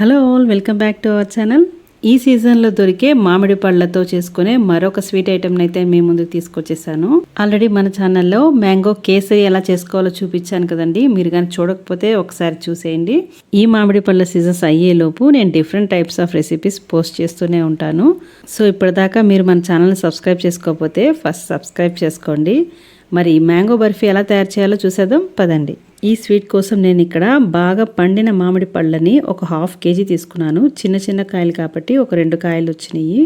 Hello all, welcome back to our channel. ఈ సీజన్లో దొరికే మామిడి పళ్ళతో చేసుకునే మరొక స్వీట్ ఐటెంని అయితే మీ ముందుకు తీసుకొచ్చేసాను. ఆల్రెడీ మన ఛానల్లో మ్యాంగో కేసరి ఎలా చేసుకోవాలో చూపించాను కదండి. మీరు కానీ చూడకపోతే ఒకసారి చూసేయండి. ఈ మామిడి పళ్ళ సీజన్స్ అయ్యేలోపు నేను different types of recipes post చేస్తూనే ఉంటాను. సో ఇప్పటిదాకా మీరు మన ఛానల్ని సబ్స్క్రైబ్ చేసుకోకపోతే ఫస్ట్ సబ్స్క్రైబ్ చేసుకోండి. మరి మ్యాంగో బర్ఫీ ఎలా తయారు చేయాలో చూసేద్దాం పదండి. ఈ స్వీట్ కోసం నేను ఇక్కడ బాగా పండిన మామిడి పళ్ళని ఒక 1/2 kg తీసుకున్నాను. చిన్న చిన్న కాయలు కాబట్టి ఒక 2 కాయలు వచ్చినాయి.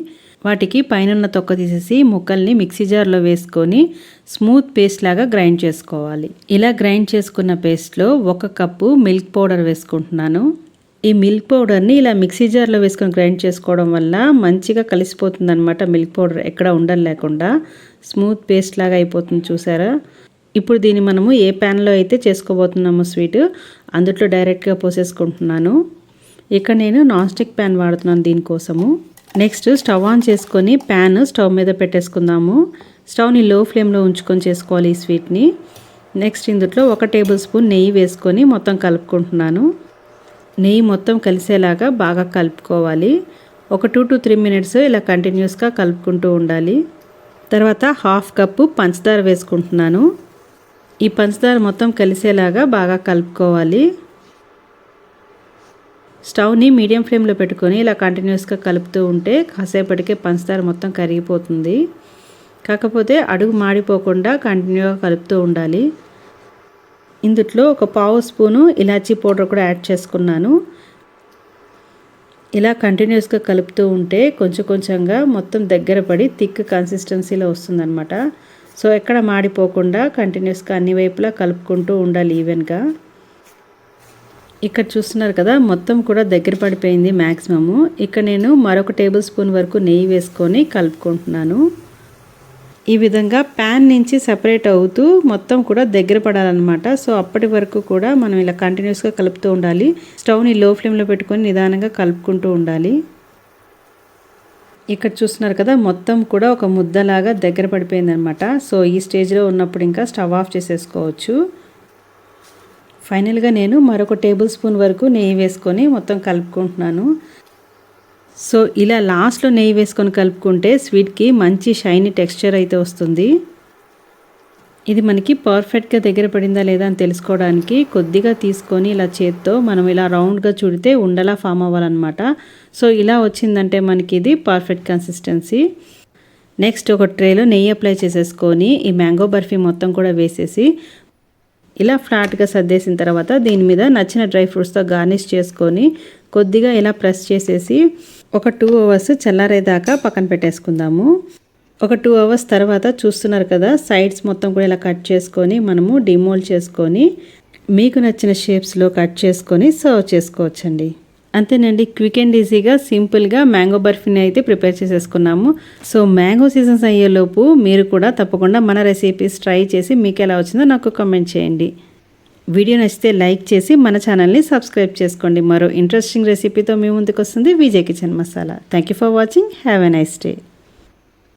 వాటికి పైన తొక్క తీసేసి ముక్కల్ని మిక్సీ జార్లో వేసుకొని స్మూత్ పేస్ట్ లాగా గ్రైండ్ చేసుకోవాలి. ఇలా గ్రైండ్ చేసుకున్న పేస్ట్లో 1 కప్పు మిల్క్ పౌడర్ వేసుకుంటున్నాను. ఈ మిల్క్ పౌడర్ని ఇలా మిక్సీ జార్లో వేసుకొని గ్రైండ్ చేసుకోవడం వల్ల మంచిగా కలిసిపోతుంది అనమాట. మిల్క్ పౌడర్ ఎక్కడ ఉండలు లేకుండా స్మూత్ పేస్ట్ లాగా అయిపోతుంది, చూసారా. ఇప్పుడు దీన్ని మనము ఏ ప్యాన్లో అయితే చేసుకోబోతున్నామో స్వీట్ అందులో డైరెక్ట్గా పోసేసుకుంటున్నాను. ఇక్కడ నేను నాన్ స్టిక్ ప్యాన్ వాడుతున్నాను దీనికోసము. నెక్స్ట్ స్టవ్ ఆన్ చేసుకొని ప్యాన్ స్టవ్ మీద పెట్టేసుకుందాము. స్టవ్ని లో ఫ్లేమ్లో ఉంచుకొని చేసుకోవాలి ఈ స్వీట్ని. నెక్స్ట్ ఇందులో 1 టేబుల్ స్పూన్ నెయ్యి వేసుకొని మొత్తం కలుపుకుంటున్నాను. నెయ్యి మొత్తం కలిసేలాగా బాగా కలుపుకోవాలి. ఒక 2 to 3 minutes ఇలా కంటిన్యూస్గా కలుపుకుంటూ ఉండాలి. తర్వాత 1/2 కప్పు పంచదార వేసుకుంటున్నాను. ఈ పంచదార మొత్తం కలిసేలాగా బాగా కలుపుకోవాలి. స్టవ్ని మీడియం ఫ్లేమ్లో పెట్టుకొని ఇలా కంటిన్యూస్గా కలుపుతూ ఉంటే కాసేపటికే పంచదార మొత్తం కరిగిపోతుంది. కాకపోతే అడుగు మాడిపోకుండా కంటిన్యూగా కలుపుతూ ఉండాలి. ఇందులో ఒక 1/2 స్పూను ఇలాచీ పౌడర్ కూడా యాడ్ చేసుకున్నాను. ఇలా కంటిన్యూస్గా కలుపుతూ ఉంటే కొంచెం కొంచెంగా మొత్తం దగ్గర పడి థిక్ కన్సిస్టెన్సీలో వస్తుందన్నమాట. సో ఎక్కడ మాడిపోకుండా కంటిన్యూస్గా అన్ని వైపులా కలుపుకుంటూ ఉండాలి ఈవెన్గా. ఇక్కడ చూస్తున్నారు కదా, మొత్తం కూడా దగ్గర పడిపోయింది మ్యాక్సిమము. ఇక్కడ నేను మరొక టేబుల్ స్పూన్ వరకు నెయ్యి వేసుకొని కలుపుకుంటున్నాను. ఈ విధంగా ప్యాన్ నుంచి సెపరేట్ అవుతూ మొత్తం కూడా దగ్గర పడాలన్నమాట. సో అప్పటి వరకు కూడా మనం ఇలా కంటిన్యూస్గా కలుపుతూ ఉండాలి. స్టవ్ని లో ఫ్లేమ్లో పెట్టుకొని నిదానంగా కలుపుకుంటూ ఉండాలి. ఇక్కడ చూస్తున్నారు కదా, మొత్తం కూడా ఒక ముద్దలాగా దగ్గర పడిపోయిందనమాట. సో ఈ స్టేజ్లో ఉన్నప్పుడు ఇంకా స్టవ్ ఆఫ్ చేసేసుకోవచ్చు. ఫైనల్గా నేను మరొక టేబుల్ స్పూన్ వరకు నెయ్యి వేసుకొని మొత్తం కలుపుకుంటున్నాను. సో ఇలా లాస్ట్లో నెయ్యి వేసుకొని కలుపుకుంటే స్వీట్కి మంచి షైనీ టెక్స్చర్ అయితే వస్తుంది. ఇది మనకి పర్ఫెక్ట్గా దగ్గర పడిందా లేదా అని తెలుసుకోవడానికి కొద్దిగా తీసుకొని ఇలా చేత్తో మనం ఇలా రౌండ్గా చుడితే ఉండలా ఫామ్ అవ్వాలన్నమాట. సో ఇలా వచ్చిందంటే మనకి ఇది పర్ఫెక్ట్ కన్సిస్టెన్సీ. నెక్స్ట్ ఒక ట్రేలో నెయ్యి అప్లై చేసేసుకొని ఈ మ్యాంగో బర్ఫీ మొత్తం కూడా వేసేసి ఇలా ఫ్లాట్గా సర్దేసిన తర్వాత దీని మీద నచ్చిన డ్రై ఫ్రూట్స్తో గార్నిష్ చేసుకొని కొద్దిగా ఇలా ప్రెస్ చేసేసి ఒక 2 hours చల్లారేదాకా పక్కన పెట్టేసుకుందాము. ఒక 2 hours తర్వాత చూస్తున్నారు కదా, సైడ్స్ మొత్తం కూడా ఇలా కట్ చేసుకొని మనము డిమోల్డ్ చేసుకొని మీకు నచ్చిన షేప్స్లో కట్ చేసుకొని సర్వ్ చేసుకోవచ్చండి. అంతేనండి, క్విక్ అండ్ ఈజీగా సింపుల్గా మ్యాంగో బర్ఫీని అయితే ప్రిపేర్ చేసేసుకున్నాము. సో మ్యాంగో సీజన్స్ అయ్యేలోపు మీరు కూడా తప్పకుండా మన రెసిపీస్ ట్రై చేసి మీకు ఎలా వచ్చిందో నాకు కామెంట్ చేయండి. వీడియో నచ్చితే లైక్ చేసి మన ఛానల్ని సబ్స్క్రైబ్ చేసుకోండి. మరో ఇంట్రెస్టింగ్ రెసిపీతో మీ ముందుకు వస్తుంది Vijay kitchen masala. Thank you for watching. Have a nice day.